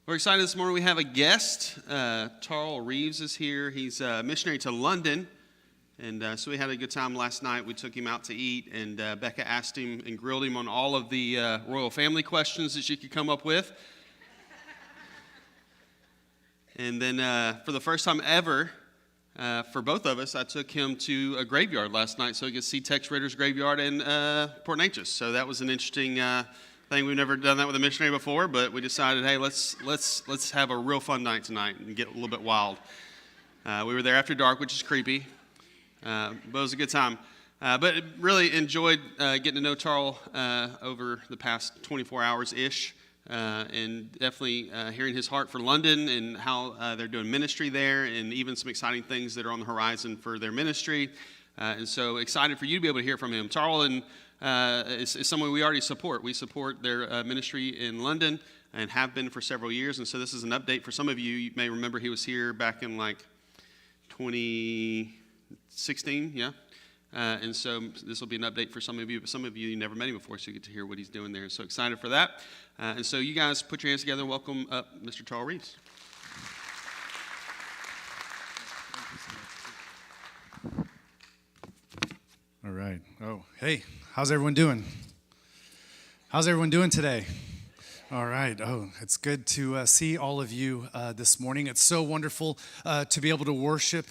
We're excited this morning. We have a guest. Tarl Reeves is here. He's a missionary to London. And so we had a good time last night. We took him out to eat, and Becca asked him and grilled him on all of the royal family questions that she could come up with. And then for the first time ever, for both of us, I took him to a graveyard last night so he could see Tex Ritter's graveyard in Port Neches. So that was an interesting thing. We've never done that with a missionary before, but we decided, hey, let's have a real fun night tonight and get a little bit wild. We were there after dark, which is creepy, but it was a good time. But really enjoyed getting to know Tarl over the past 24 hours-ish, and definitely hearing his heart for London and how they're doing ministry there, and even some exciting things that are on the horizon for their ministry. And so excited for you to be able to hear from him. Tarl is someone we already support. We support their ministry in London and have been for several years. And so this is an update for some of you. You may remember he was here back in like 2016, yeah? And so this will be an update for some of you, but some of you never met him before, so you get to hear what he's doing there. So excited for that. And so you guys put your hands together and welcome up Mr. Tarl Reeves. All right. Oh, hey, how's everyone doing? How's everyone doing today? All right. Oh, it's good to see all of you this morning. It's so wonderful to be able to worship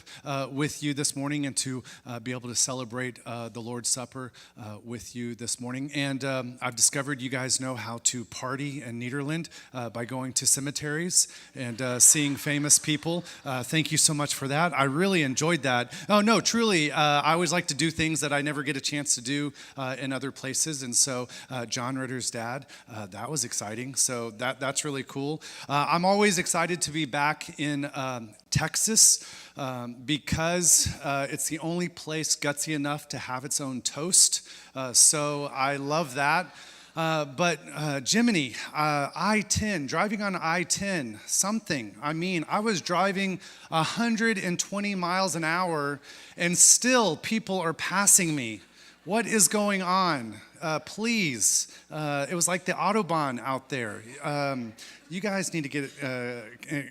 with you this morning and to be able to celebrate the Lord's Supper with you this morning. And I've discovered you guys know how to party in Nederland by going to cemeteries and seeing famous people. Thank you so much for that. I really enjoyed that. Oh, no, truly, I always like to do things that I never get a chance to do in other places. And so John Ritter's dad, that was exciting. So that's really cool. I'm always excited to be back in Texas because it's the only place gutsy enough to have its own toast. So I love that. But Jiminy, I-10, driving on I-10, something. I mean, I was driving 120 miles an hour and still people are passing me. What is going on? Please. It was like the Autobahn out there. You guys need to get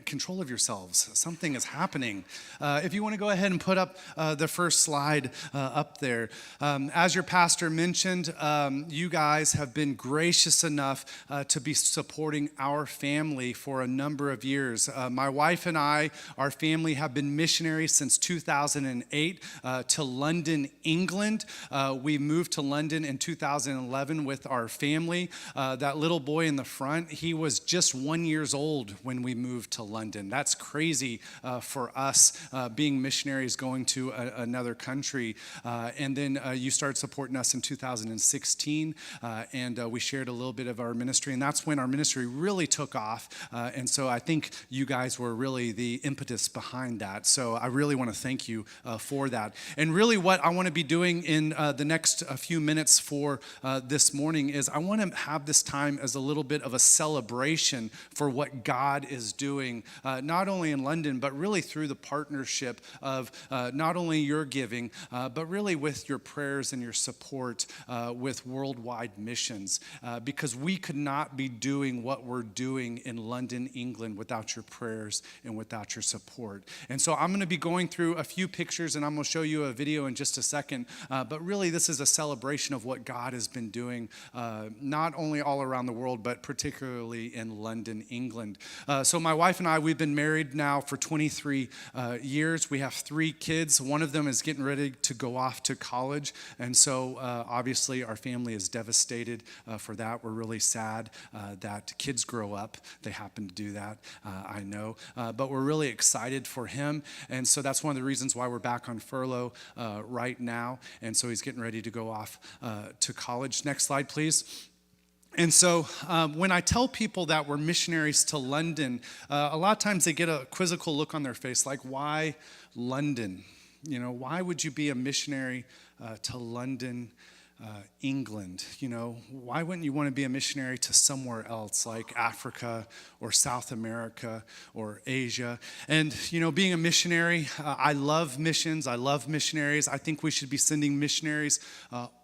control of yourselves. Something is happening. If you want to go ahead and put up the first slide up there. As your pastor mentioned, you guys have been gracious enough to be supporting our family for a number of years. My wife and I, our family, have been missionaries since 2008 to London, England. We moved to London in 2011 with our family. That little boy in the front, he was just 1 year old when we moved to London. That's crazy for us being missionaries going to another country. And then you started supporting us in 2016, and we shared a little bit of our ministry, and that's when our ministry really took off. And so I think you guys were really the impetus behind that. So I really want to thank you for that. And really what I want to be doing in the next few minutes for this morning is I want to have this time as a little bit of a celebration for what God is doing, not only in London, but really through the partnership of not only your giving, but really with your prayers and your support with worldwide missions, because we could not be doing what we're doing in London, England, without your prayers and without your support. And so I'm going to be going through a few pictures, and I'm going to show you a video in just a second, but really this is a celebration of what God has been doing, not only all around the world, but particularly in London, England. So my wife and I, we've been married now for 23 years. We have 3 kids. One of them is getting ready to go off to college. And so obviously our family is devastated for that. We're really sad that kids grow up. They happen to do that, I know. But we're really excited for him. And so that's one of the reasons why we're back on furlough right now. And so he's getting ready to go off to college. Next slide, please. And so when I tell people that we're missionaries to London, a lot of times they get a quizzical look on their face, like, why London? You know, why would you be a missionary to London, England? You know, why wouldn't you want to be a missionary to somewhere else, like Africa or South America or Asia? And, you know, being a missionary, I love missions. I love missionaries. I think we should be sending missionaries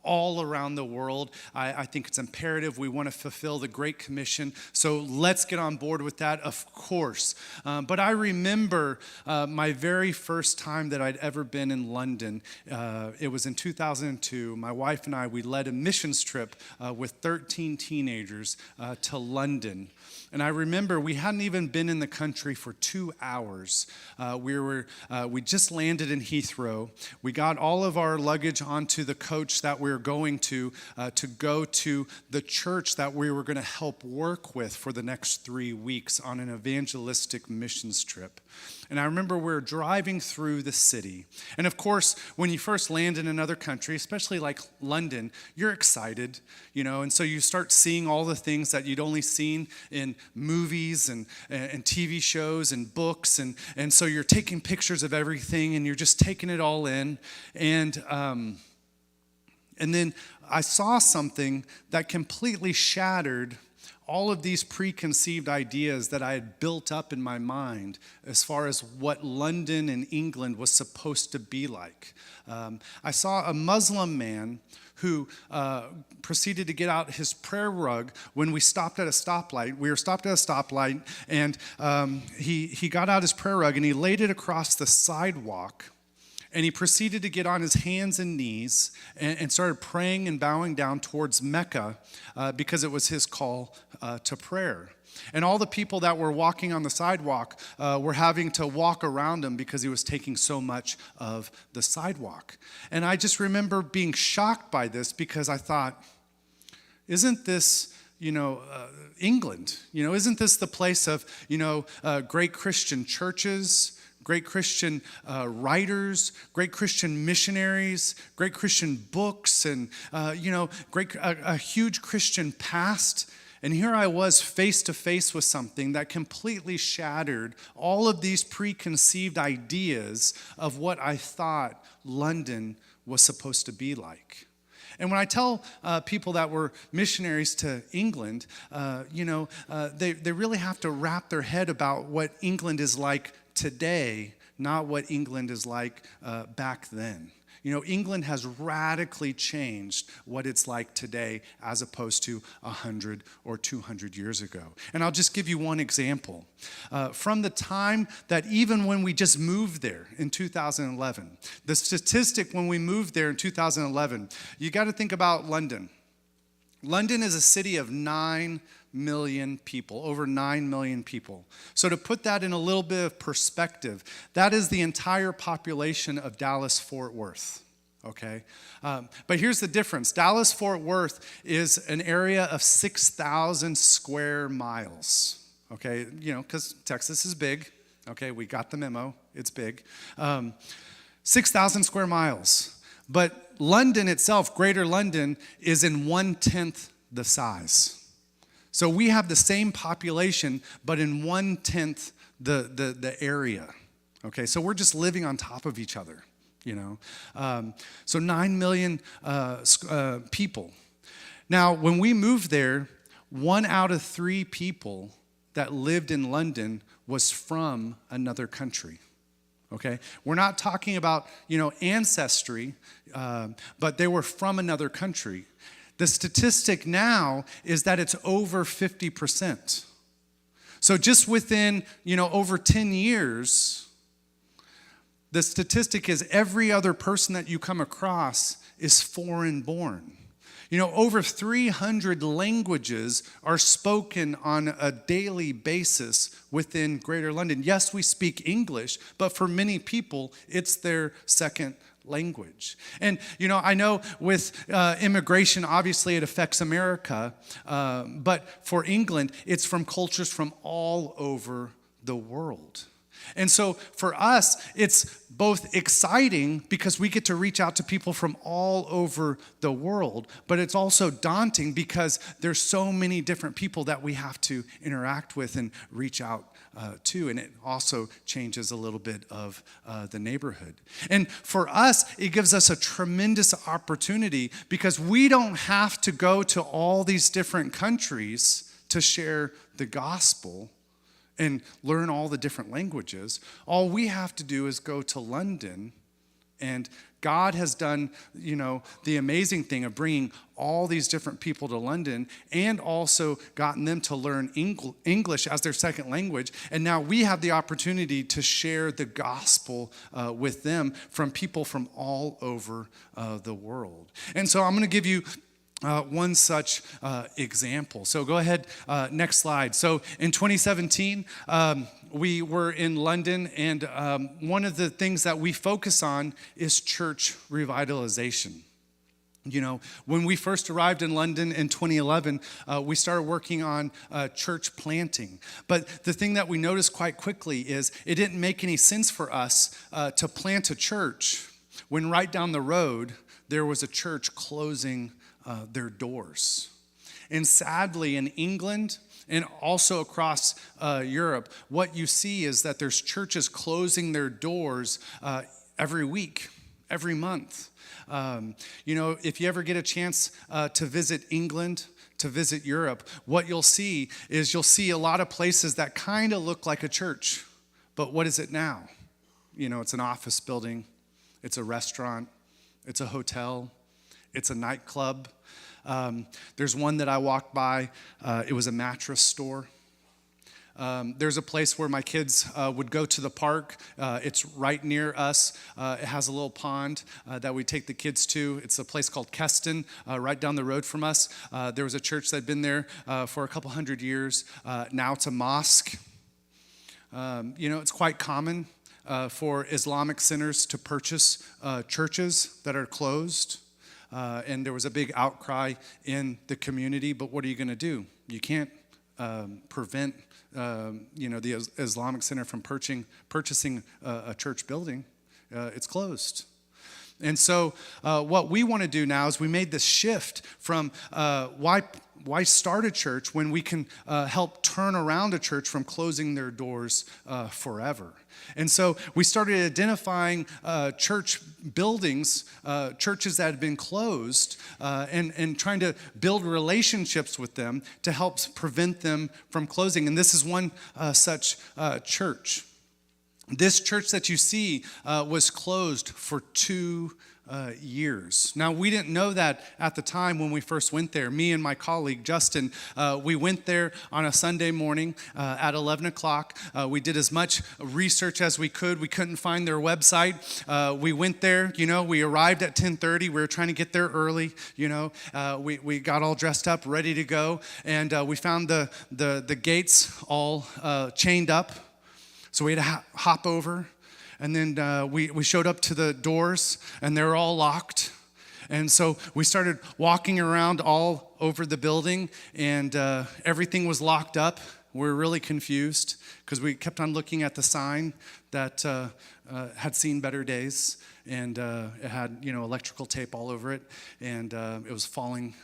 all around the world. I think it's imperative. We want to fulfill the Great Commission. So let's get on board with that, of course. But I remember my very first time that I'd ever been in London. It was in 2002. My wife and I, we led a missions trip with 13 teenagers to London. And I remember we hadn't even been in the country for 2 hours. We just landed in Heathrow. We got all of our luggage onto the coach that we were going to go to the church that we were going to help work with for the next 3 weeks on an evangelistic missions trip. And I remember we were driving through the city. And of course, when you first land in another country, especially like London, you're excited, and so you start seeing all the things that you'd only seen in movies and TV shows and books. And so you're taking pictures of everything and you're just taking it all in. And then I saw something that completely shattered all of these preconceived ideas that I had built up in my mind as far as what London and England was supposed to be like. I saw a Muslim man who proceeded to get out his prayer rug when we stopped at a stoplight. We were stopped at a stoplight, and he got out his prayer rug and he laid it across the sidewalk. And he proceeded to get on his hands and knees and started praying and bowing down towards Mecca because it was his call to prayer. And all the people that were walking on the sidewalk were having to walk around him because he was taking so much of the sidewalk. And I just remember being shocked by this because I thought, isn't this England? Isn't this the place of, great Christian churches, great Christian writers, great Christian missionaries, great Christian books, and a huge Christian past? And here I was face to face with something that completely shattered all of these preconceived ideas of what I thought London was supposed to be like. And when I tell people that we're missionaries to England, they really have to wrap their head about what England is like today, not what England is like back then. England has radically changed what it's like today as opposed to 100 or 200 years ago. And I'll just give you one example. From the time that even when we just moved there in 2011, the statistic when we moved there in 2011, you got to think about London. London is a city of 9 million people, over 9 million people. So to put that in a little bit of perspective, that is the entire population of Dallas-Fort Worth, okay? But here's the difference. Dallas-Fort Worth is an area of 6,000 square miles, okay? Because Texas is big, okay? We got the memo. It's big. 6,000 square miles. But London itself, Greater London, is in 1/10 the size. So we have the same population, but in 1/10 the area. Okay, so we're just living on top of each other, So 9 million people. Now, when we moved there, 1 out of 3 people that lived in London was from another country. Okay, we're not talking about ancestry, but they were from another country. The statistic now is that it's over 50%. So just within, over 10 years, the statistic is every other person that you come across is foreign born. Over 300 languages are spoken on a daily basis within Greater London. Yes, we speak English, but for many people, it's their second language. And, I know with immigration, obviously it affects America, but for England, it's from cultures from all over the world. And so for us, it's both exciting because we get to reach out to people from all over the world, but it's also daunting because there's so many different people that we have to interact with and reach out to, and it also changes a little bit of the neighborhood. And for us, it gives us a tremendous opportunity because we don't have to go to all these different countries to share the gospel and learn all the different languages. All we have to do is go to London And God has done, the amazing thing of bringing all these different people to London and also gotten them to learn English as their second language. And now we have the opportunity to share the gospel with them from people from all over the world. And so I'm going to give you one such example. So go ahead, next slide. So in 2017, we were in London, and one of the things that we focus on is church revitalization. When we first arrived in London in 2011, we started working on church planting. But the thing that we noticed quite quickly is it didn't make any sense for us to plant a church when right down the road there was a church closing their doors. And sadly, in England and also across Europe, what you see is that there's churches closing their doors every week, every month. If you ever get a chance to visit England, to visit Europe, what you'll see is a lot of places that kind of look like a church. But what is it now? It's an office building, it's a restaurant, it's a hotel, it's a nightclub. There's one that I walked by. It was a mattress store. There's a place where my kids would go to the park. It's right near us. It has a little pond that we take the kids to. It's a place called Keston, right down the road from us. There was a church that had been there for a couple hundred years. Now it's a mosque. It's quite common for Islamic centers to purchase churches that are closed. And there was a big outcry in the community, but what are you going to do? You can't prevent the Islamic Center from purchasing a church building. It's closed. And so what we want to do now is we made this shift from why start a church when we can help turn around a church from closing their doors forever. And so we started identifying church buildings, churches that had been closed, and trying to build relationships with them to help prevent them from closing. And this is one such church. This church that you see was closed for 2 years. Now, we didn't know that at the time when we first went there. Me and my colleague, Justin, we went there on a Sunday morning at 11 o'clock. We did as much research as we could. We couldn't find their website. We went there, we arrived at 10:30. We were trying to get there early, We got all dressed up, ready to go, and we found the gates all chained up. So we had to hop over. And then we showed up to the doors, and they were all locked. And so we started walking around all over the building, and everything was locked up. We were really confused because we kept on looking at the sign that had seen better days, and it had electrical tape all over it, and it was falling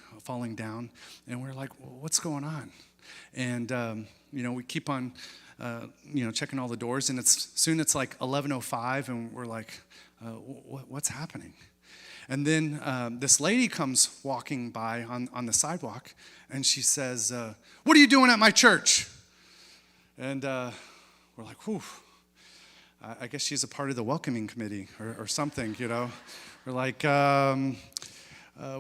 down. And we were like, well, what's going on? And we keep on checking all the doors, and it's like 11:05, and we're like, what's happening? And then this lady comes walking by on the sidewalk, and she says, what are you doing at my church? And we're like, whew, I guess she's a part of the welcoming committee or something, We're like,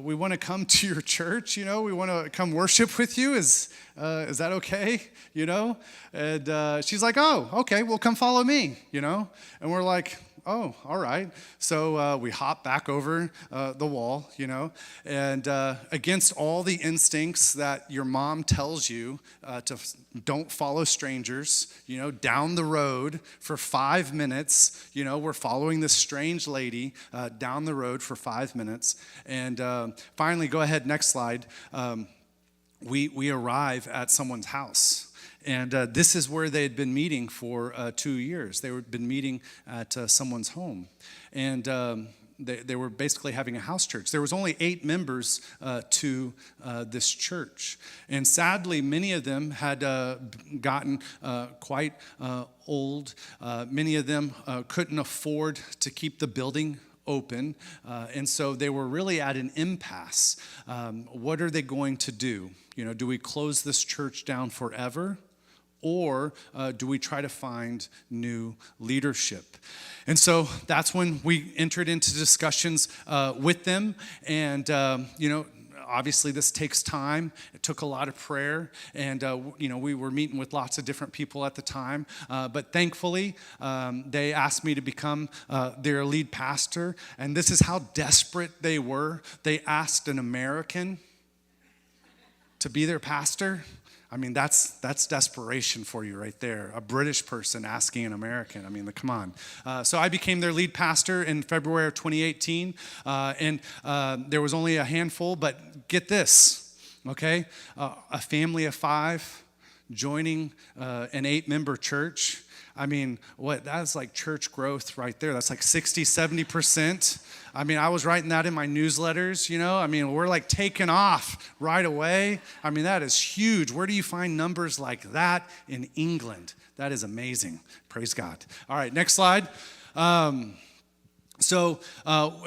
we want to come to your church, we want to come worship with you. Is that okay? And she's like, oh, okay, well, come follow me, And we're like, oh, all right. So we hop back over the wall, and against all the instincts that your mom tells you to don't follow strangers, down the road for 5 minutes, we're following this strange lady down the road for 5 minutes. And finally, go ahead, next slide. We arrive at someone's house. And this is where they had been meeting for 2 years. They had been meeting at someone's home. And they were basically having a house church. There was only 8 members to this church. And sadly, many of them had gotten quite old. Many of them couldn't afford to keep the building open. And so they were really at an impasse. What are they going to do? Do we close this church down forever? or do we try to find new leadership? And so that's when we entered into discussions with them. And, obviously this takes time. It took a lot of prayer. And, we were meeting with lots of different people at the time. But thankfully, they asked me to become their lead pastor. And this is how desperate they were. They asked an American to be their pastor. I mean, that's desperation for you right there. A British person asking an American. I mean, come on. So I became their lead pastor in February of 2018. And there was only a handful, but get this, okay? A family of 5 joining an 8-member church. I mean, that's like church growth right there. That's like 60, 70%. I mean, I was writing that in my newsletters, I mean, we're like taking off right away. I mean, that is huge. Where do you find numbers like that in England? That is amazing. Praise God. All right, next slide. So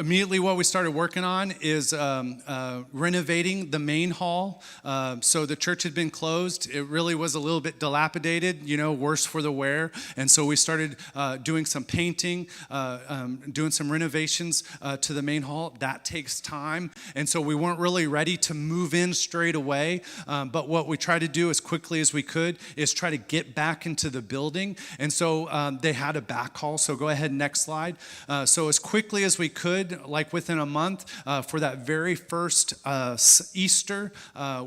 immediately what we started working on is renovating the main hall. So the church had been closed. It really was a little bit dilapidated, worse for the wear. And so we started doing some painting, doing some renovations to the main hall. That takes time. And so we weren't really ready to move in straight away. But what we tried to do as quickly as we could is try to get back into the building. And so they had a back hall. So go ahead, next slide. So as quickly as we could, like within a month, for that very first Easter,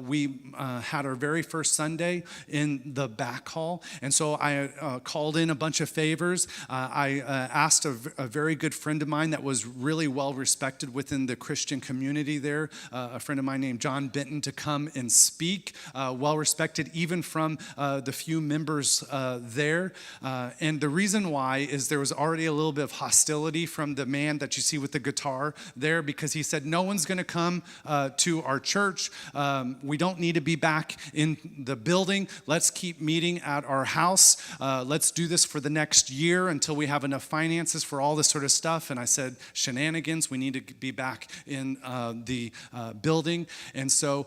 we had our very first Sunday in the back hall. And so I called in a bunch of favors. I asked a very good friend of mine that was really well respected within the Christian community there, a friend of mine named John Benton, to come and speak, well respected even from the few members there. And the reason why is there was already a little bit of hostility from the man that you see with the guitar there, because he said, no one's going to come to our church. We don't need to be back in the building. Let's keep meeting at our house. Let's do this for the next year until we have enough finances for all this sort of stuff. And I said, shenanigans, we need to be back in the building. And so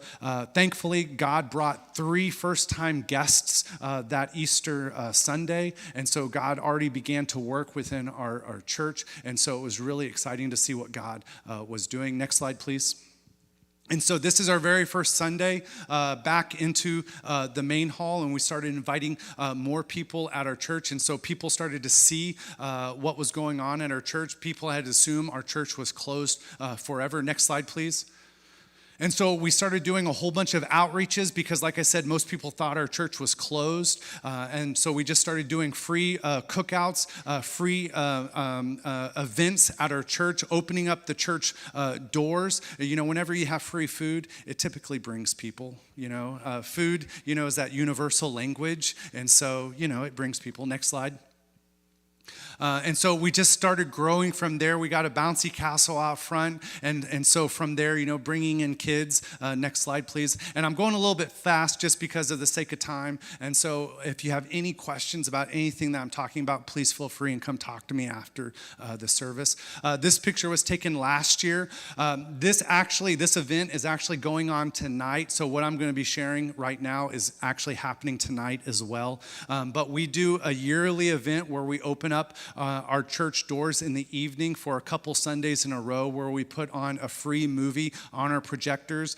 thankfully, God brought 3 first-time guests that Easter Sunday. And so God already began to work within our church. And so it was really exciting to see what God was doing. Next slide, please. And so this is our very first Sunday back into the main hall, and we started inviting more people at our church. And so people started to see what was going on at our church. People had to assume our church was closed forever. Next slide, please. And so we started doing a whole bunch of outreaches because, like I said, most people thought our church was closed. And so we just started doing free cookouts, free events at our church, opening up the church doors. Whenever you have free food, it typically brings people. Food, is that universal language. And so, it brings people. Next slide. And so we just started growing from there. We got a bouncy castle out front. And so from there, bringing in kids. Next slide, please. And I'm going a little bit fast just because of the sake of time. And so if you have any questions about anything that I'm talking about, please feel free and come talk to me after the service. This picture was taken last year. This event is actually going on tonight. So what I'm going to be sharing right now is actually happening tonight as well. But we do a yearly event where we open up our church doors in the evening for a couple Sundays in a row, where we put on a free movie on our projectors.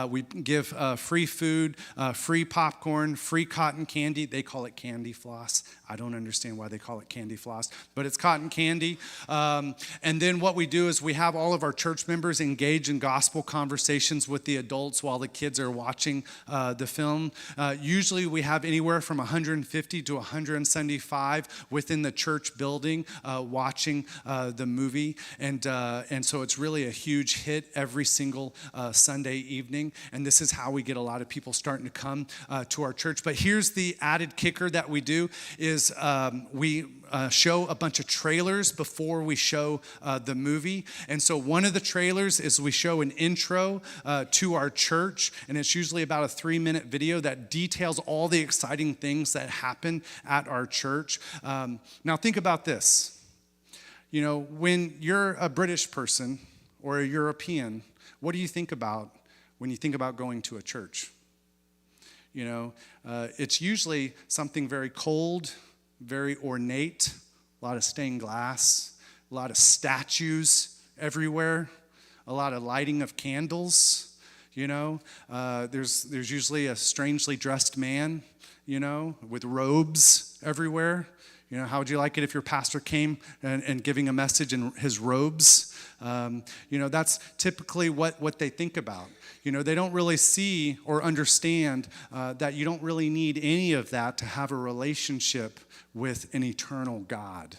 We give free food, free popcorn, free cotton candy. They call it candy floss. I don't understand why they call it candy floss, but it's cotton candy. And then what we do is we have all of our church members engage in gospel conversations with the adults while the kids are watching the film. Usually we have anywhere from 150 to 175 within the church building watching the movie. And so it's really a huge hit every single Sunday evening. And this is how we get a lot of people starting to come to our church. But here's the added kicker that we do is we show a bunch of trailers before we show the movie. And so one of the trailers is we show an intro to our church, and it's usually about a 3-minute video that details all the exciting things that happen at our church. Now think about this. When you're a British person or a European, what do you think about when you think about going to a church? It's usually something very cold, very ornate, a lot of stained glass, a lot of statues everywhere, a lot of lighting of candles. There's usually a strangely dressed man, with robes everywhere. How would you like it if your pastor came and giving a message in his robes? That's typically what they think about. They don't really see or understand that you don't really need any of that to have a relationship with an eternal God.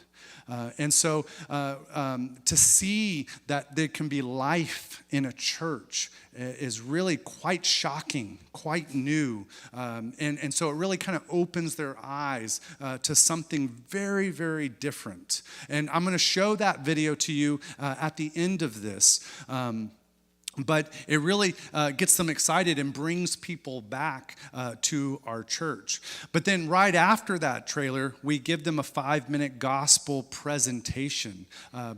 And so to see that there can be life in a church is really quite shocking, quite new. And so it really kind of opens their eyes to something very, very different. And I'm going to show that video to you at the end of this. But it really gets them excited and brings people back to our church. But then right after that trailer, we give them a 5-minute gospel presentation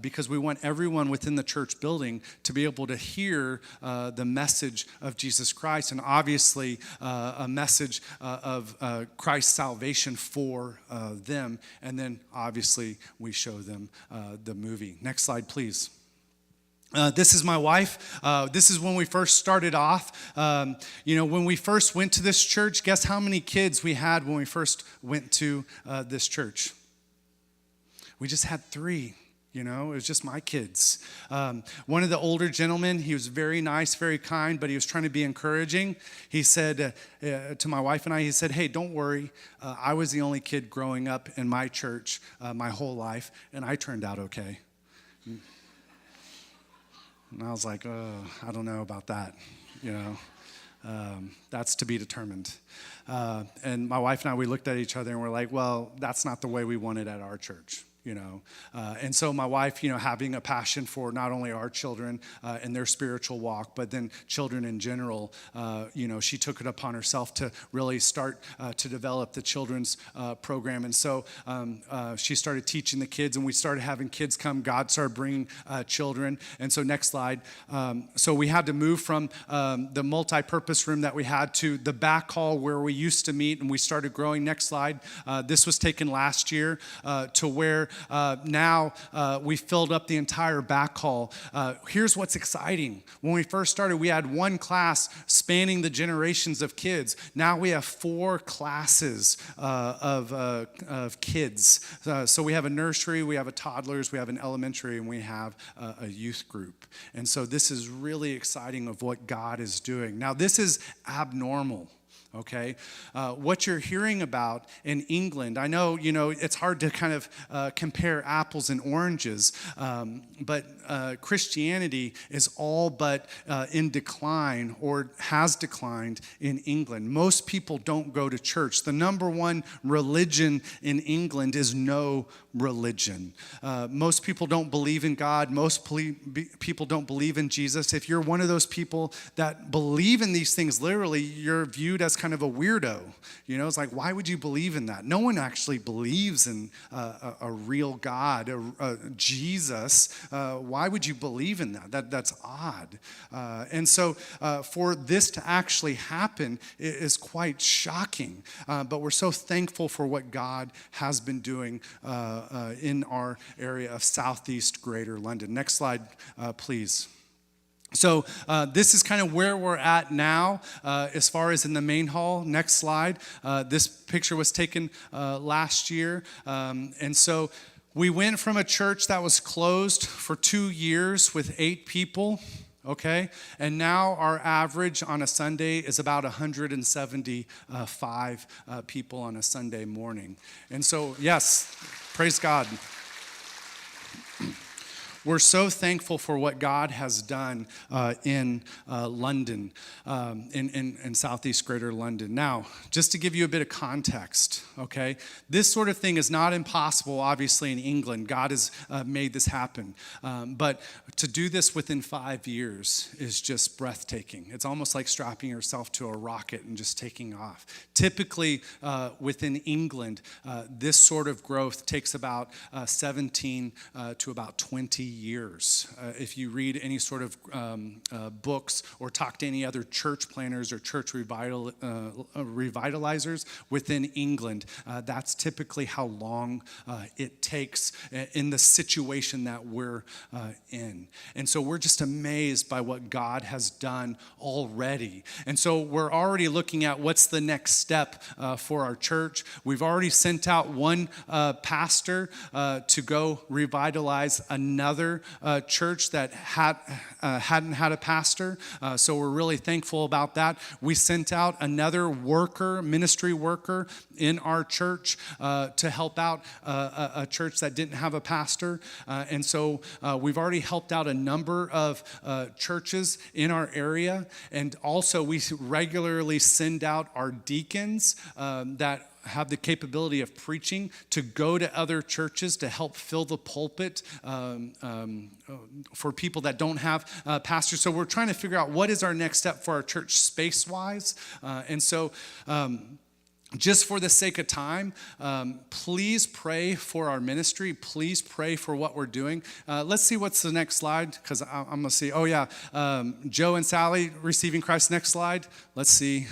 because we want everyone within the church building to be able to hear the message of Jesus Christ, and obviously a message of Christ's salvation for them. And then obviously we show them the movie. Next slide, please. This is my wife. This is when we first started off. When we first went to this church, guess how many kids we had when we first went to this church? We just had 3. It was just my kids. One of the older gentlemen, he was very nice, very kind, but he was trying to be encouraging. He said to my wife and I, he said, "Hey, don't worry. I was the only kid growing up in my church my whole life, and I turned out okay." And I was like, I don't know about that, that's to be determined. And my wife and I, we looked at each other and we're like, well, that's not the way we want it at our church. And so my wife, having a passion for not only our children and their spiritual walk, but then children in general, she took it upon herself to really start to develop the children's program. And so she started teaching the kids, and we started having kids come. God started bringing children. And so next slide. So we had to move from the multi-purpose room that we had to the back hall where we used to meet, and we started growing. Next slide. This was taken last year to where now we filled up the entire back hall. Here's what's exciting. When we first started, we had 1 class spanning the generations of kids. Now we have 4 classes of kids. So we have a nursery, we have a toddlers, we have an elementary, and we have a youth group. And so this is really exciting of what God is doing. Now this is abnormal. Okay, what you're hearing about in England, I know, it's hard to kind of compare apples and oranges, but Christianity is all but in decline or has declined in England. Most people don't go to church. The number one religion in England is no religion. Most people don't believe in God. Most people don't believe in Jesus. If you're one of those people that believe in these things, literally, you're viewed as kind of a weirdo. It's like, why would you believe in that? No one actually believes in a real God, Jesus. Why would you believe in that? That's odd. And so for this to actually happen is quite shocking. But we're so thankful for what God has been doing in our area of Southeast Greater London. Next slide, please. So this is kind of where we're at now as far as in the main hall. Next slide. This picture was taken last year. And so we went from a church that was closed for 2 years with 8 people, okay? And now our average on a Sunday is about 175 people on a Sunday morning. And so, yes, praise God. We're so thankful for what God has done in London, in Southeast Greater London. Now, just to give you a bit of context, okay? This sort of thing is not impossible, obviously, in England. God has made this happen. But to do this within 5 years is just breathtaking. It's almost like strapping yourself to a rocket and just taking off. Typically, within England, this sort of growth takes about 17 to about 20 years. If you read any sort of books or talk to any other church planners or church revitalizers within England, that's typically how long it takes in the situation that we're in. And so we're just amazed by what God has done already. And so we're already looking at what's the next step for our church. We've already sent out one pastor to go revitalize another church that hadn't had a pastor. So we're really thankful about that. We sent out another ministry worker in our church to help out a church that didn't have a pastor. And so we've already helped out a number of churches in our area. And also we regularly send out our deacons that have the capability of preaching to go to other churches to help fill the pulpit for people that don't have pastors. So we're trying to figure out what is our next step for our church space-wise. And so just for the sake of time, please pray for our ministry. Please pray for what we're doing. Let's see what's the next slide, because I'm going to see. Oh, yeah. Joe and Sally receiving Christ. Next slide. Let's see.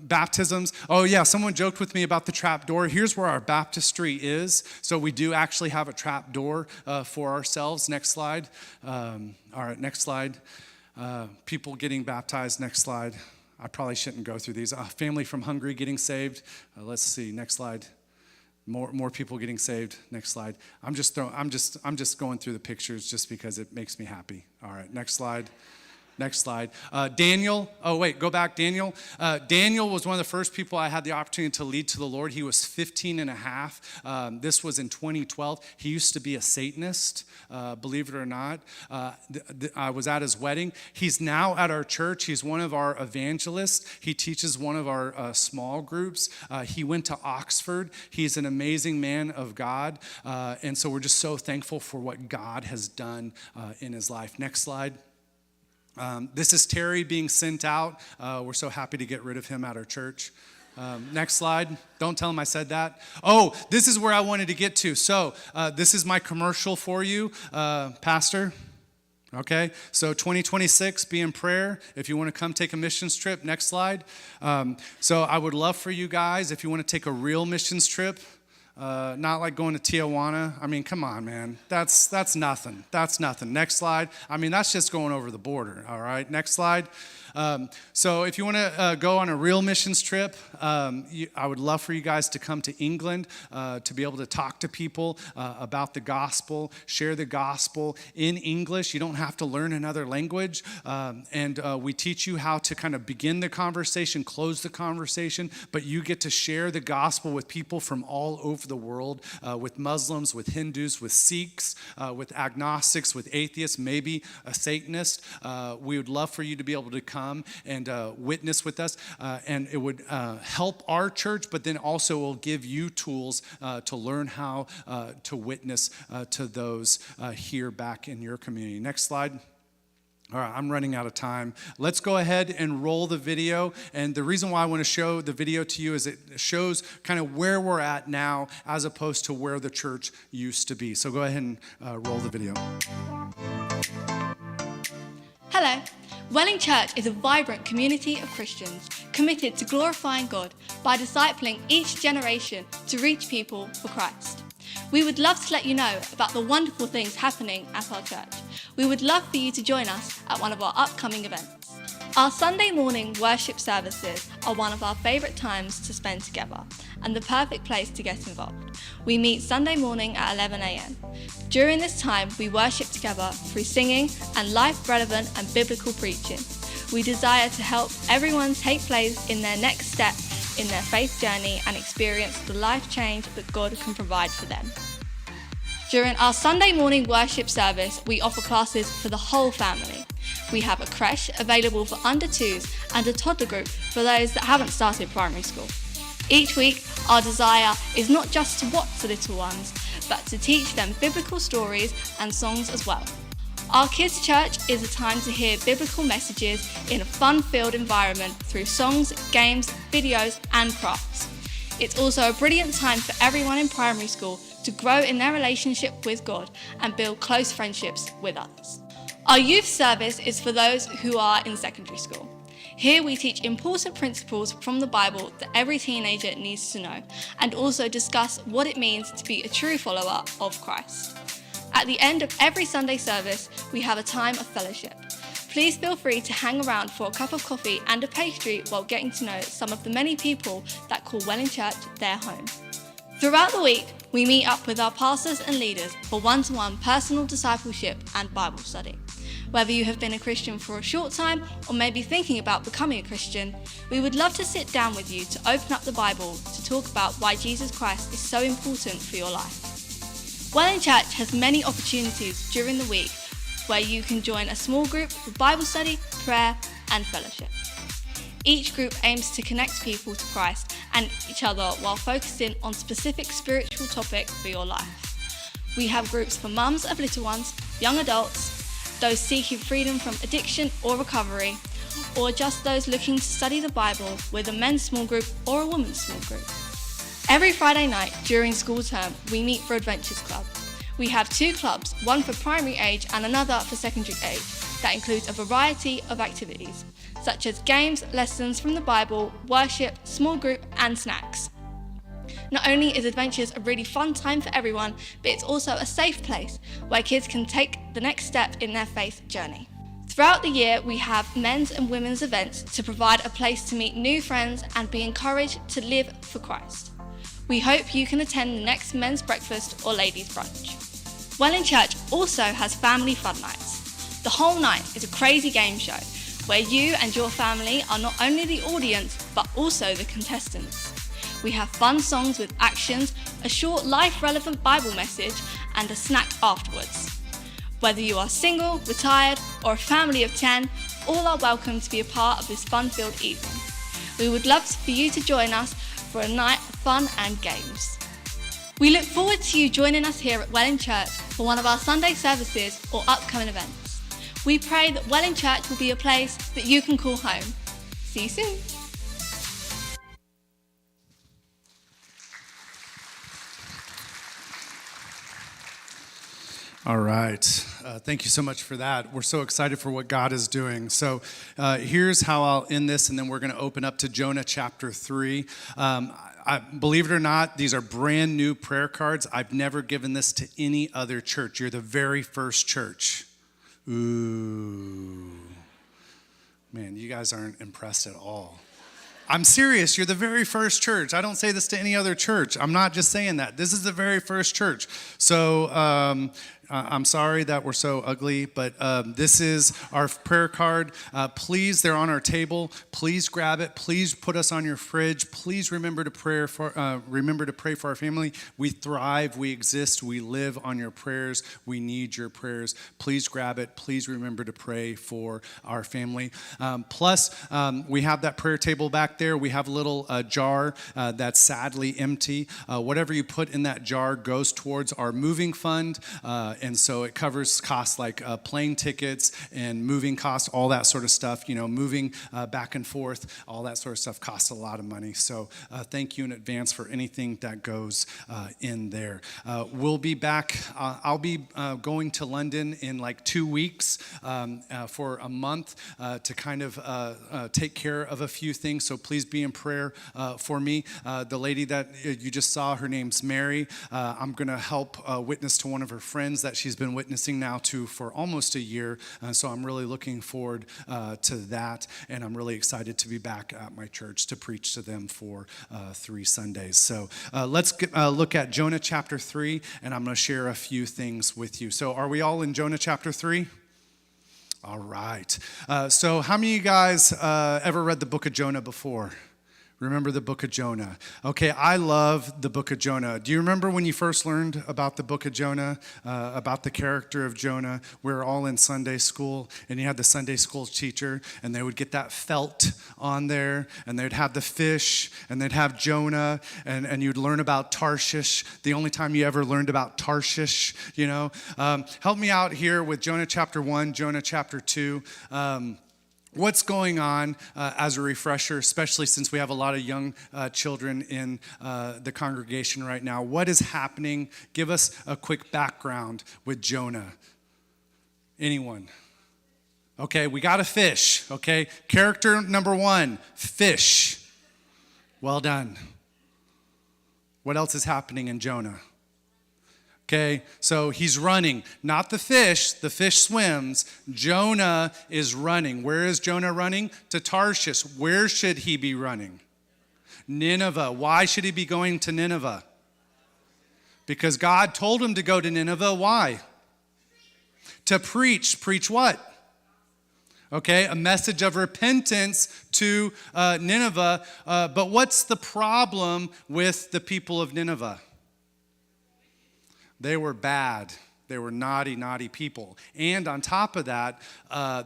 Baptisms. Oh, yeah. Someone joked with me about the trap door. Here's where our baptistry is. So we do actually have a trap door for ourselves. Next slide. All right. Next slide. People getting baptized. Next slide. I probably shouldn't go through these. Family from Hungary getting saved. Let's see. Next slide. More people getting saved. Next slide. I'm just going through the pictures just because it makes me happy. All right. Next slide. Next slide. Daniel. Oh, wait, go back. Daniel. Daniel was one of the first people I had the opportunity to lead to the Lord. He was 15 and a half. This was in 2012. He used to be a Satanist, believe it or not. I was at his wedding. He's now at our church. He's one of our evangelists. He teaches one of our small groups. He went to Oxford. He's an amazing man of God. And so we're just so thankful for what God has done in his life. Next slide. This is Terry being sent out. We're so happy to get rid of him at our church. Next slide. Don't tell him I said that. Oh, this is where I wanted to get to. So this is my commercial for you, Pastor. Okay, so 2026, be in prayer. If you want to come take a missions trip, next slide. So I would love for you guys, if you want to take a real missions trip, not like going to Tijuana. I mean, come on, man. That's nothing. That's nothing. Next slide. I mean, that's just going over the border, all right? Next slide. So if you want to go on a real missions trip, I would love for you guys to come to England to be able to talk to people about the gospel, share the gospel in English. You don't have to learn another language. And we teach you how to kind of begin the conversation, close the conversation, but you get to share the gospel with people from all over the world, with Muslims, with Hindus, with Sikhs, with agnostics, with atheists, maybe a Satanist. We would love for you to be able to come and witness with us, and it would help our church, but then also will give you tools to learn how to witness to those here back in your community. Next slide. All right, I'm running out of time. Let's go ahead and roll the video. And the reason why I want to show the video to you is it shows kind of where we're at now as opposed to where the church used to be. So go ahead and roll the video. Hello. Welling Church is a vibrant community of Christians committed to glorifying God by discipling each generation to reach people for Christ. We would love to let you know about the wonderful things happening at our church. We would love for you to join us at one of our upcoming events. Our Sunday morning worship services are one of our favourite times to spend together and the perfect place to get involved. We meet Sunday morning at 11 a.m. During this time, we worship together through singing and life-relevant and biblical preaching. We desire to help everyone take place in their next step in their faith journey and experience the life change that God can provide for them. During our Sunday morning worship service, we offer classes for the whole family. We have a creche available for under 2s and a toddler group for those that haven't started primary school. Each week, our desire is not just to watch the little ones, but to teach them biblical stories and songs as well. Our kids' church is a time to hear biblical messages in a fun-filled environment through songs, games, videos, and crafts. It's also a brilliant time for everyone in primary school to grow in their relationship with God and build close friendships with others. Our youth service is for those who are in secondary school. Here we teach important principles from the Bible that every teenager needs to know, and also discuss what it means to be a true follower of Christ. At the end of every Sunday service, we have a time of fellowship. Please feel free to hang around for a cup of coffee and a pastry while getting to know some of the many people that call Welling Church their home. Throughout the week, we meet up with our pastors and leaders for one-to-one personal discipleship and Bible study. Whether you have been a Christian for a short time or maybe thinking about becoming a Christian, we would love to sit down with you to open up the Bible to talk about why Jesus Christ is so important for your life. Welling Church has many opportunities during the week where you can join a small group for Bible study, prayer, and fellowship. Each group aims to connect people to Christ and each other while focusing on specific spiritual topics for your life. We have groups for mums of little ones, young adults, those seeking freedom from addiction or recovery, or just those looking to study the Bible with a men's small group or a women's small group. Every Friday night during school term, we meet for Adventures Club. We have 2 clubs, one for primary age and another for secondary age, that includes a variety of activities, such as games, lessons from the Bible, worship, small group, and snacks. Not only is Adventures a really fun time for everyone, but it's also a safe place where kids can take the next step in their faith journey. Throughout the year, we have men's and women's events to provide a place to meet new friends and be encouraged to live for Christ. We hope you can attend the next men's breakfast or ladies' brunch. Welling Church also has family fun nights. The whole night is a crazy game show where you and your family are not only the audience but also the contestants. We have fun songs with actions, a short life-relevant Bible message, and a snack afterwards. Whether you are single, retired, or a family of 10, all are welcome to be a part of this fun-filled evening. We would love for you to join us for a night of fun and games. We look forward to you joining us here at Welling Church for one of our Sunday services or upcoming events. We pray that Welling Church will be a place that you can call home. See you soon. All right. Thank you so much for that. We're so excited for what God is doing. So here's how I'll end this, and then we're going to open up to Jonah chapter 3. Believe it or not, these are brand new prayer cards. I've never given this to any other church. You're the very first church. Ooh. Man, you guys aren't impressed at all. I'm serious. You're the very first church. I don't say this to any other church. I'm not just saying that. This is the very first church. So I'm sorry that we're so ugly, but this is our prayer card. Please, they're on our table. Please grab it. Please put us on your fridge. Please remember to pray for our family. We thrive. We exist. We live on your prayers. We need your prayers. Please grab it. Please remember to pray for our family. Plus, we have that prayer table back there. We have a little jar that's sadly empty. Whatever you put in that jar goes towards our moving fund. And so it covers costs like plane tickets and moving costs, all that sort of stuff. You know, moving back and forth, all that sort of stuff costs a lot of money. So thank you in advance for anything that goes in there. We'll be back. I'll be going to London in like 2 weeks for a month to kind of take care of a few things. So please be in prayer for me. The lady that you just saw, her name's Mary. I'm going to help witness to one of her friends that she's been witnessing now to for almost a year. So I'm really looking forward to that. And I'm really excited to be back at my church to preach to them for 3 Sundays. So let's look at Jonah chapter 3, and I'm going to share a few things with you. So are we all in Jonah chapter 3? All right. So how many of you guys ever read the book of Jonah before? Remember the book of Jonah. Okay, I love the book of Jonah. Do you remember when you first learned about the book of Jonah, about the character of Jonah? We were all in Sunday school, and you had the Sunday school teacher, and they would get that felt on there, and they'd have the fish, and they'd have Jonah, and you'd learn about Tarshish, the only time you ever learned about Tarshish, you know. Help me out here with Jonah chapter 1, Jonah chapter 2. What's going on as a refresher, especially since we have a lot of young children in the congregation right now? What is happening? Give us a quick background with Jonah. Anyone? Okay, we got a fish, okay? Character number 1, fish. Well done. What else is happening in Jonah? Okay, so he's running. Not the fish swims. Jonah is running. Where is Jonah running? To Tarshish. Where should he be running? Nineveh. Why should he be going to Nineveh? Because God told him to go to Nineveh. Why? To preach. Preach what? Okay, a message of repentance to Nineveh. But what's the problem with the people of Nineveh? They were bad. They were naughty, naughty people. And on top of that,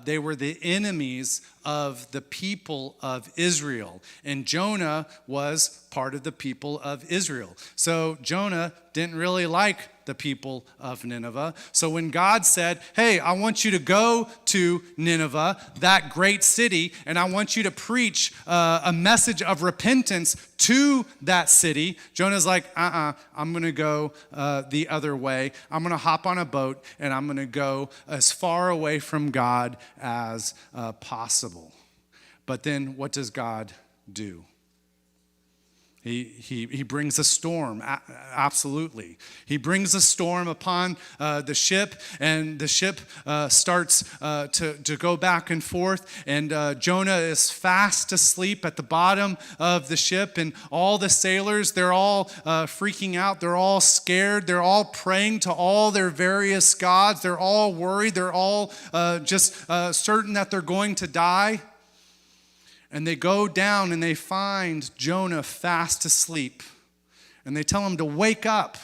they were the enemies of the people of Israel. And Jonah was part of the people of Israel. So Jonah didn't really like the people of Nineveh. So when God said, hey, I want you to go to Nineveh, that great city, and I want you to preach a message of repentance to that city, Jonah's like, I'm going to go the other way. I'm going to hop on a boat, and I'm going to go as far away from God as possible. But then what does God do? He brings a storm, absolutely. He brings a storm upon the ship, and the ship starts to go back and forth, and Jonah is fast asleep at the bottom of the ship, and all the sailors, they're all freaking out. They're all scared. They're all praying to all their various gods. They're all worried. They're all just certain that they're going to die. And they go down and they find Jonah fast asleep. And they tell him to wake up,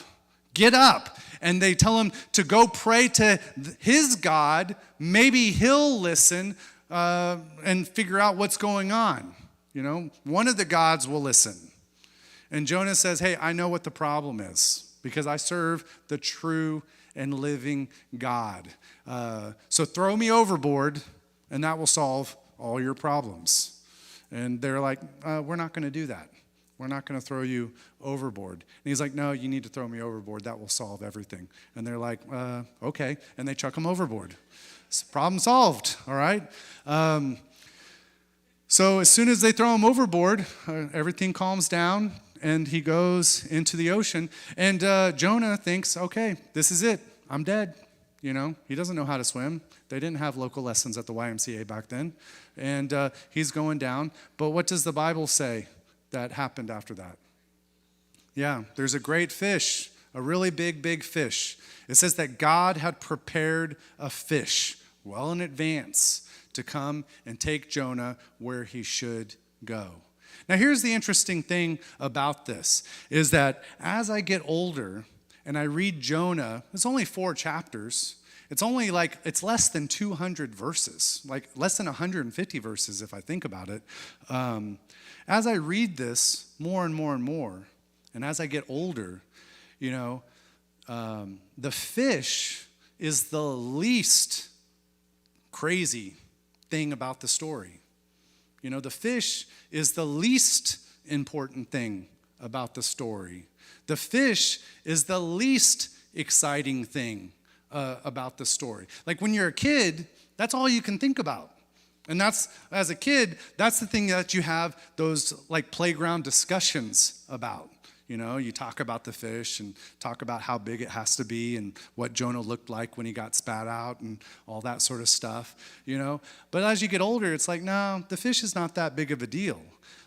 get up. And they tell him to go pray to his God. Maybe he'll listen and figure out what's going on. You know, one of the gods will listen. And Jonah says, hey, I know what the problem is because I serve the true and living God. So throw me overboard and that will solve all your problems. And they're like, we're not going to do that. We're not going to throw you overboard. And he's like, no, you need to throw me overboard. That will solve everything. And they're like, okay. And they chuck him overboard. Problem solved, all right? So as soon as they throw him overboard, everything calms down, and he goes into the ocean. And Jonah thinks, okay, this is it. I'm dead. You know, he doesn't know how to swim. They didn't have local lessons at the YMCA back then. And he's going down. But what does the Bible say that happened after that? Yeah, there's a great fish, a really big, big fish. It says that God had prepared a fish well in advance to come and take Jonah where he should go. Now, here's the interesting thing about this, is that as I get older and I read Jonah, it's only 4 chapters. It's less than 200 verses, like less than 150 verses if I think about it. As I read this more and more and more, and as I get older, you know, the fish is the least crazy thing about the story. You know, the fish is the least important thing about the story. The fish is the least exciting thing about the story. Like when you're a kid, that's all you can think about. And as a kid, that's the thing that you have those like playground discussions about. You know, you talk about the fish and talk about how big it has to be and what Jonah looked like when he got spat out and all that sort of stuff, you know. But as you get older, it's like, no, the fish is not that big of a deal.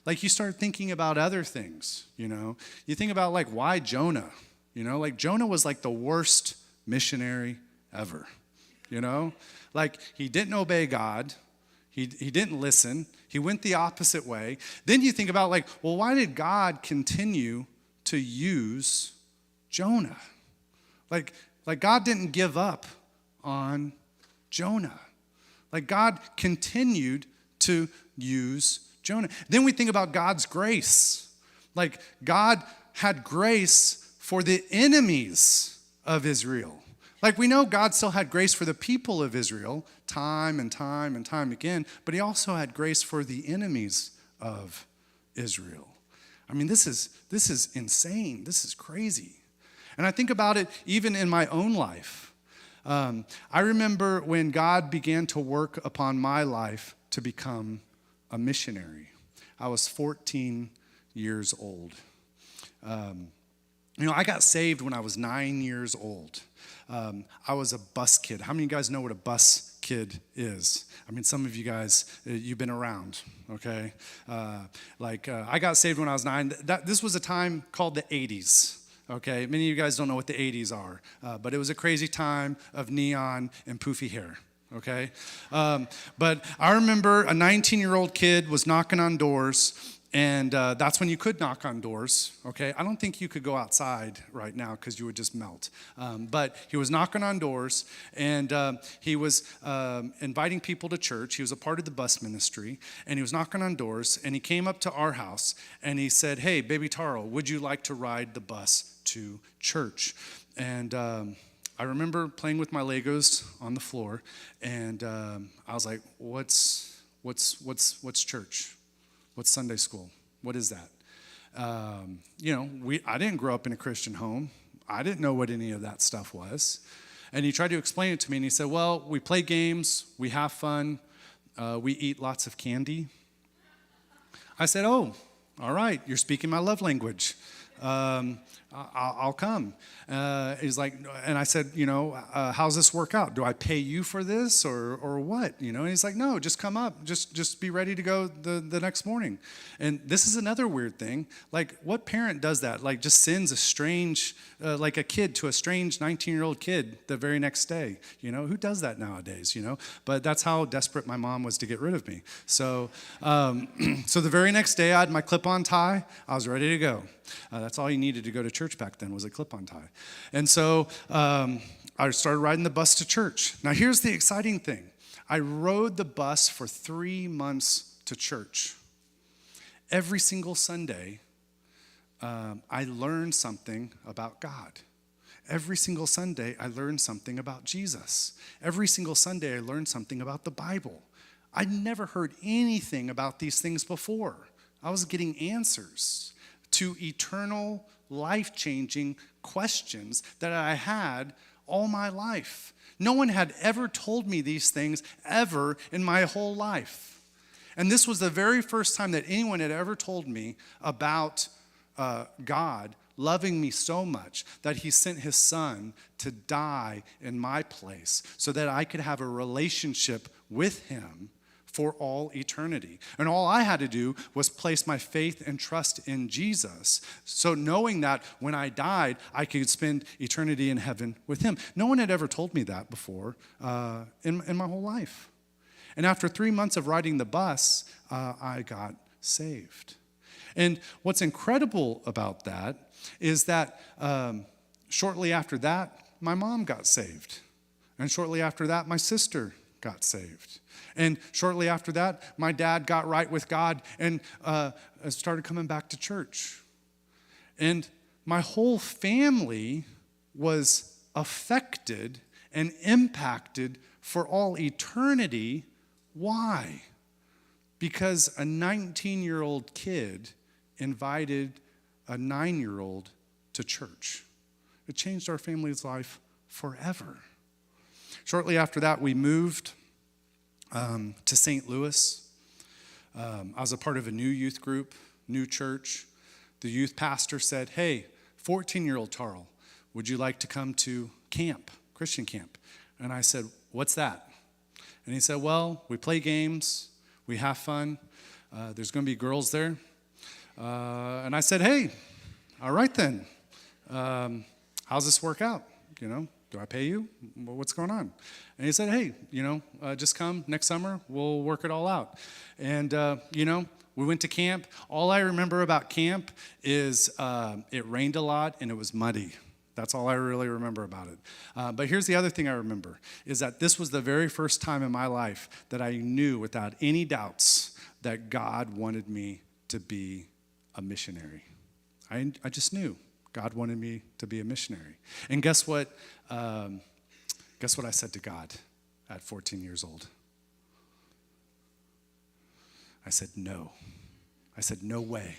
Like you start thinking about other things, you know. You think about like, why Jonah? You know, like Jonah was like the worst missionary ever, you know. Like he didn't obey God. He didn't listen. He went the opposite way. Then you think about like, well, why did God continue to use Jonah? Like God didn't give up on Jonah. Like God continued to use Jonah. Then we think about God's grace. Like God had grace for the enemies of Israel. Like, we know God still had grace for the people of Israel time and time and time again, but he also had grace for the enemies of Israel. I mean, this is insane. This is crazy. And I think about it even in my own life. I remember when God began to work upon my life to become a missionary. I was 14 years old. I got saved when I was 9 years old. I was a bus kid. How many of you guys know what a bus kid is? I mean, some of you guys, you've been around, okay? I got saved when I was 9. This was a time called the 80s, okay? Many of you guys don't know what the 80s are, but it was a crazy time of neon and poofy hair, okay? But I remember a 19-year-old kid was knocking on doors, and that's when you could knock on doors, okay? I don't think you could go outside right now because you would just melt. But he was knocking on doors, and he was inviting people to church. He was a part of the bus ministry, and he was knocking on doors, and he came up to our house, and he said, "Hey, baby Tarl, would you like to ride the bus to church?" And I remember playing with my Legos on the floor, and I was like, what's church? What's Sunday school? What is that? I didn't grow up in a Christian home. I didn't know what any of that stuff was. And he tried to explain it to me, and he said, well, we play games, we have fun, we eat lots of candy. I said, oh, all right, you're speaking my love language. I'll come. He's like, and I said, how's this work out? Do I pay you for this or what? And he's like, no, just come up. Just be ready to go the next morning. And this is another weird thing. Like, what parent does that? Like, just sends a strange, like a kid to a strange 19-year-old kid the very next day. Who does that nowadays, But that's how desperate my mom was to get rid of me. So, so the very next day, I had my clip-on tie. I was ready to go. That's all you needed to go to church back then was a clip-on tie. And so I started riding the bus to church. Now, here's the exciting thing. I rode the bus for 3 months to church. Every single Sunday, I learned something about God. Every single Sunday, I learned something about Jesus. Every single Sunday, I learned something about the Bible. I'd never heard anything about these things before. I was getting answers to eternal, life-changing questions that I had all my life. No one had ever told me these things ever in my whole life. And this was the very first time that anyone had ever told me about God loving me so much that he sent his son to die in my place so that I could have a relationship with him for all eternity. And all I had to do was place my faith and trust in Jesus. So knowing that when I died, I could spend eternity in heaven with him. No one had ever told me that before in my whole life. And after 3 months of riding the bus, I got saved. And what's incredible about that is that shortly after that, my mom got saved. And shortly after that, my sister got saved. And shortly after that, my dad got right with God and started coming back to church. And my whole family was affected and impacted for all eternity. Why? Because a 19-year-old kid invited a 9-year-old to church. It changed our family's life forever. Shortly after that, we moved to St. Louis. I was a part of a new youth group, new church. The youth pastor said, hey, 14-year-old Tarl, would you like to come to camp, Christian camp? And I said, what's that? And he said, well, we play games, we have fun, there's going to be girls there. And I said, hey, all right then, how's this work out? Do I pay you? What's going on? And he said, hey, just come next summer. We'll work it all out. And, we went to camp. All I remember about camp is it rained a lot and it was muddy. That's all I really remember about it. But here's the other thing I remember, is that this was the very first time in my life that I knew without any doubts that God wanted me to be a missionary. I just knew God wanted me to be a missionary. And guess what Guess what I said to God at 14 years old? I said, no. I said, no way.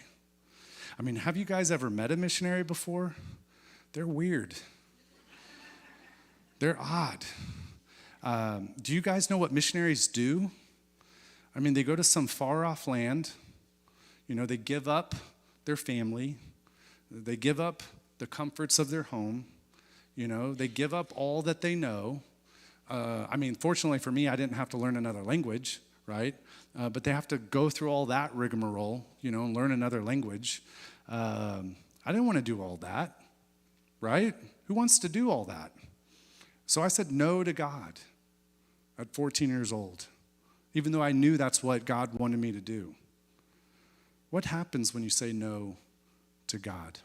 I mean, have you guys ever met a missionary before? They're weird. They're odd. Do you guys know what missionaries do? I mean, they go to some far-off land. You know, they give up their family. They give up the comforts of their home. You know, they give up all that they know. I mean, fortunately for me, I didn't have to learn another language, right? But they have to go through all that rigmarole, you know, and learn another language. I didn't want to do all that, right? Who wants to do all that? So I said no to God at 14 years old, even though I knew that's what God wanted me to do. What happens when you say no to God?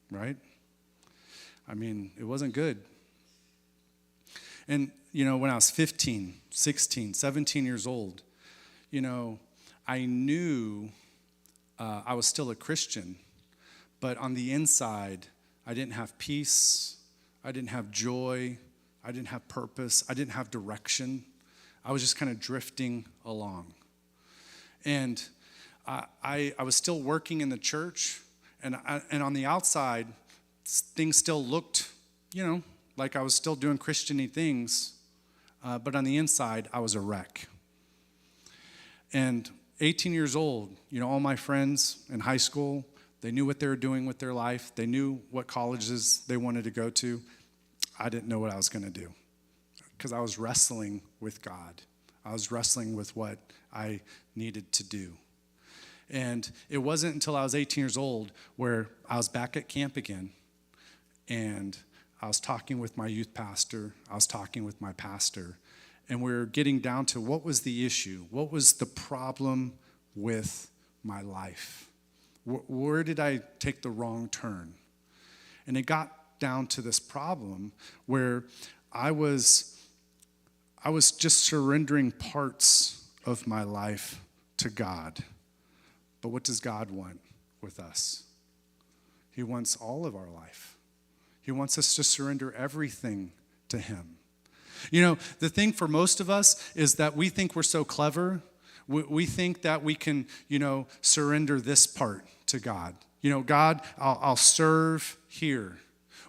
Right? I mean, it wasn't good. And, you know, when I was 15, 16, 17 years old, you know, I knew I was still a Christian, but on the inside, I didn't have peace, I didn't have joy, I didn't have purpose, I didn't have direction. I was just kind of drifting along. And I was still working in the church, and on the outside, things still looked, you know, like I was still doing Christian-y things, but on the inside, I was a wreck. And 18 years old, you know, all my friends in high school, they knew what they were doing with their life. They knew what colleges they wanted to go to. I didn't know what I was going to do because I was wrestling with God. I was wrestling with what I needed to do. And it wasn't until I was 18 years old where I was back at camp again, and I was talking with my youth pastor, I was talking with my pastor, and we were getting down to what was the issue? What was the problem with my life? Where did I take the wrong turn? And it got down to this problem where I was just surrendering parts of my life to God. But what does God want with us? He wants all of our life. He wants us to surrender everything to him. You know, the thing for most of us is that we think we're so clever. We think that we can, you know, surrender this part to God. You know, God, I'll serve here.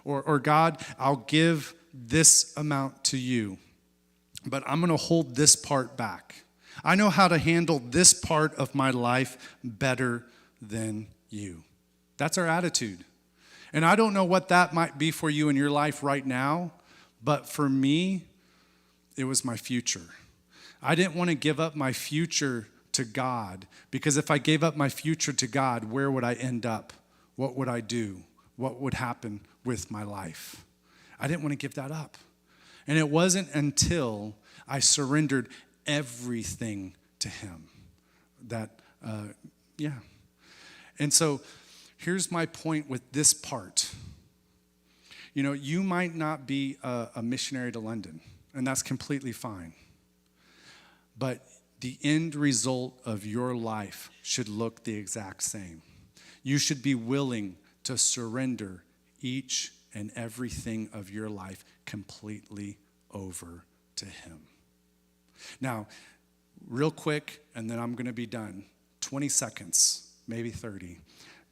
Or God, I'll give this amount to you. But I'm going to hold this part back. I know how to handle this part of my life better than you. That's our attitude. And I don't know what that might be for you in your life right now, but for me, it was my future. I didn't want to give up my future to God, because if I gave up my future to God, where would I end up? What would I do? What would happen with my life? I didn't want to give that up. And it wasn't until I surrendered everything to him that, And so here's my point with this part. You know, you might not be a missionary to London, and that's completely fine. But the end result of your life should look the exact same. You should be willing to surrender each and everything of your life completely over to him. Now, real quick, and then I'm going to be done. 20 seconds, maybe 30.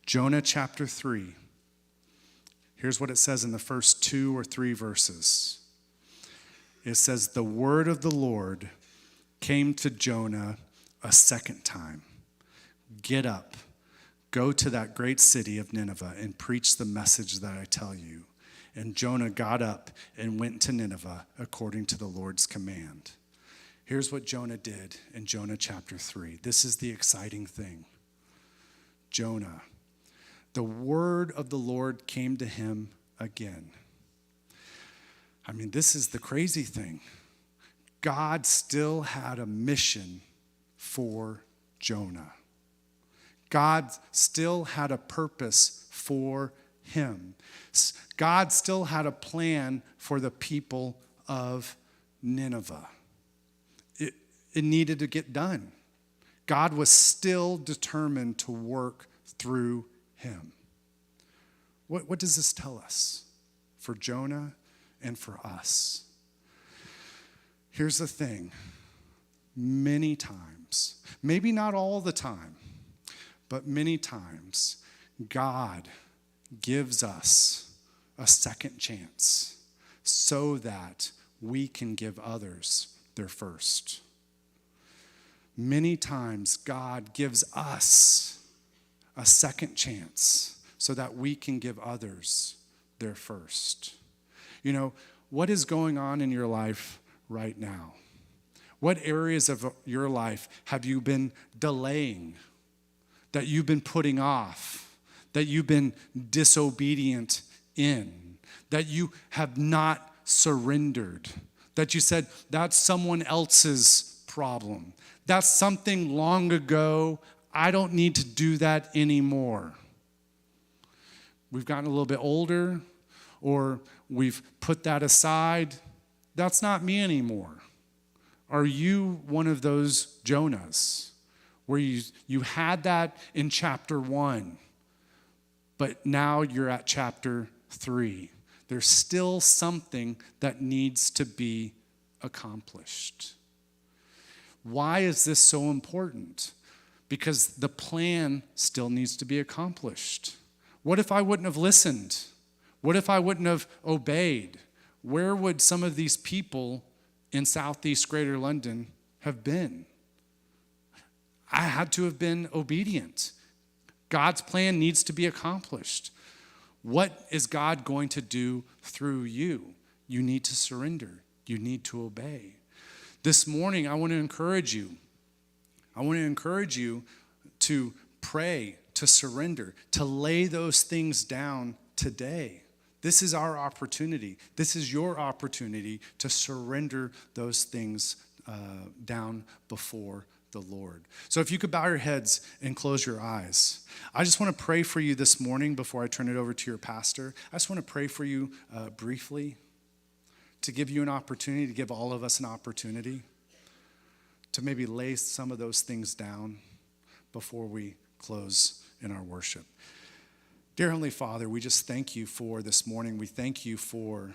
Jonah chapter 3. Here's what it says in the first 2 or 3 verses. It says, the word of the Lord came to Jonah a second time. Get up, go to that great city of Nineveh and preach the message that I tell you. And Jonah got up and went to Nineveh according to the Lord's command. Here's what Jonah did in Jonah chapter 3. This is the exciting thing. Jonah, the word of the Lord came to him again. I mean, this is the crazy thing. God still had a mission for Jonah. God still had a purpose for him. God still had a plan for the people of Nineveh. It needed to get done. God was still determined to work through him. What does this tell us? For Jonah, and for us. Here's the thing. Many times, maybe not all the time, but many times, God gives us a second chance so that we can give others their first. Many times, God gives us a second chance so that we can give others their first. You know, what is going on in your life right now? What areas of your life have you been delaying, that you've been putting off, that you've been disobedient in, that you have not surrendered, that you said, that's someone else's problem. That's something long ago. I don't need to do that anymore. We've gotten a little bit older, or we've put that aside. That's not me anymore. Are you one of those Jonahs where you had that in chapter 1, but now you're at chapter 3? There's still something that needs to be accomplished. Why is this so important? Because the plan still needs to be accomplished. What if I wouldn't have listened? What if I wouldn't have obeyed? Where would some of these people in Southeast Greater London have been? I had to have been obedient. God's plan needs to be accomplished. What is God going to do through you? You need to surrender. You need to obey. This morning, I want to encourage you. I want to encourage you to pray, to surrender, to lay those things down today. This is our opportunity. This is your opportunity to surrender those things down before the Lord. So if you could bow your heads and close your eyes. I just want to pray for you this morning before I turn it over to your pastor. I just want to pray for you briefly, to give you an opportunity, to give all of us an opportunity to maybe lay some of those things down before we close in our worship. Dear Heavenly Father, we just thank you for this morning. We thank you for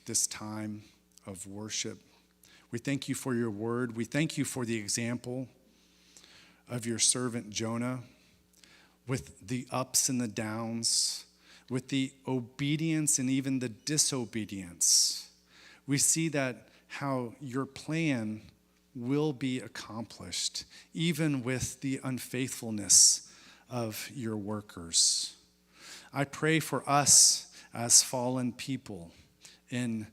this time of worship. We thank you for your word. We thank you for the example of your servant Jonah, with the ups and the downs, with the obedience and even the disobedience. We see that how your plan will be accomplished, even with the unfaithfulness of your workers. I pray for us as fallen people in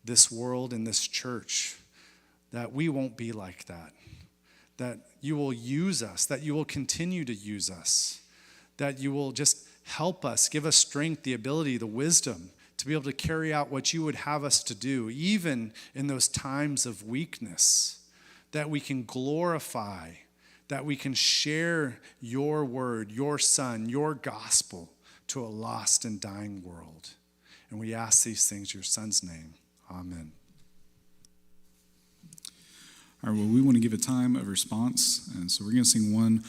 this world, in this church, that we won't be like that you will use us, that you will continue to use us, that you will just help us, give us strength, the ability, the wisdom to be able to carry out what you would have us to do, even in those times of weakness, that we can glorify, that we can share your word, your son, your gospel to a lost and dying world. And we ask these things in your son's name. Amen. All right, well, we want to give a time of response, and so we're going to sing one